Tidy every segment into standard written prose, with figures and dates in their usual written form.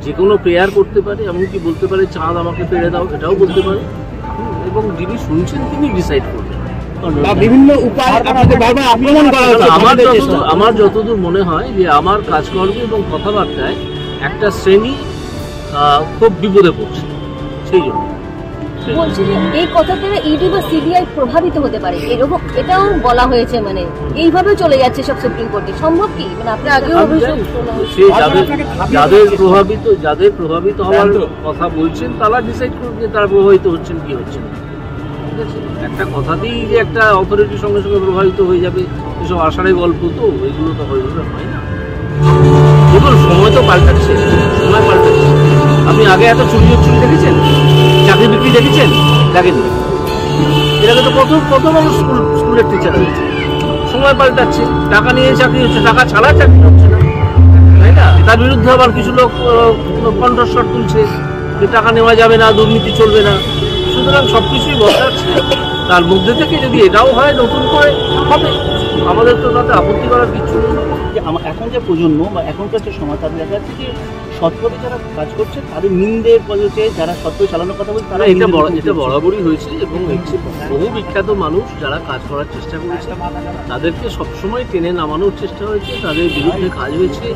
যে কোনো প্রেয়ার করতে পারে, এমনকি বলতে পারে চাঁদ আমাকে পেড়ে দাও, এটাও বলতে পারে, এবং যিনি শুনছেন তিনি ডিসাইড করবেন। বিভিন্ন উপায় আমার যতদূর মনে হয় যে আমার কাজকর্ম এবং কথাবার্তায় একটা শ্রেণী খুব বিপদে পড়ছে, সেই জন্য বলছি যে এই কথাতে ইডি বা সিবিআই প্রভাবিত হতে পারে, এরকম এটাও বলা হয়েছে। মানে এইভাবে চলে যাচ্ছে সব সুপ্রিম কোর্টে, সম্ভব কি? মানে আপনি আগেও যাদের প্রভাবিত হওয়ার কথা বলছেন তারা ডিসাইড করুন যে তারা প্রভাবিত হচ্ছেন কি হচ্ছেন। ঠিক আছে, একটা কথাতেই যে একটা অথরিটির সঙ্গে সঙ্গে প্রভাবিত হয়ে যাবে এসব আষাঢ়ে গল্প, তো এগুলো তো হয় না। দেখুন, সময় তো পাল্টাচ্ছে, সময় পাল্টাচ্ছে। আপনি আগে এত চুরি দেখেছেন, চাকরি বিক্রি দেখেছেন? দেখেননি। এটাকে তো কত মানুষ স্কুলের টিচার হয়েছে। সময় পাল্টাচ্ছে, টাকা নিয়ে চাকরি হচ্ছে, টাকা ছাড়া চাকরি হচ্ছে না, তাই না? তার বিরুদ্ধে আবার কিছু লোক কণ্ঠস্বর তুলছে যে টাকা নেওয়া যাবে না, দুর্নীতি চলবে না। সুতরাং সবকিছুই বদলাচ্ছে। তার মধ্যে থেকে যদি এটাও হয় নতুন করে হবে, আমাদের তো তাতে আপত্তি করার কিছু নেই। এখন যে প্রজন্ম বা এখনকার যে সমাজ, তাদের দেখা যাচ্ছে যে সৎপথে যারা কাজ করছে তাদের নিন্দে পদ্ধতিতে, যারা সৎপথে চালানোর কথা বলছে তারা এটা বরাবরই হয়েছে। এবং বহু বিখ্যাত মানুষ যারা কাজ করার চেষ্টা করেছে তাদেরকে সবসময় টেনে নামানোর চেষ্টা হয়েছে, তাদের বিরুদ্ধে কাজ হয়েছে,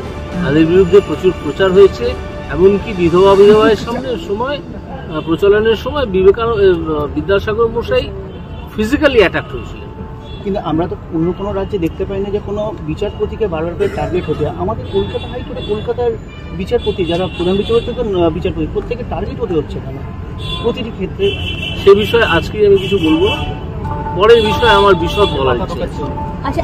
তাদের বিরুদ্ধে প্রচুর প্রচার হয়েছে। এমনকি বিধবায়ের সময় প্রচলনের সময় বিদ্যাসাগর মশাই ফিজিক্যালি অ্যাটাক হয়েছিলেন। কিন্তু আমরা তো অন্য কোনো রাজ্যে দেখতে পাই না যে কোনো বিচারপতিকে বারবার করে টার্গেট হতে। আমাদের কলকাতা হাইকোর্টে কলকাতার বিচারপতি, যারা প্রধান বিচারপতি বিচারপতি, প্রত্যেকে টার্গেট হতে হচ্ছে কেন প্রতিটি ক্ষেত্রে? সে বিষয়ে আজকে আমি কিছু বলবো না, পরের বিষয়ে আমার বিশদ বলা হচ্ছে। আচ্ছা।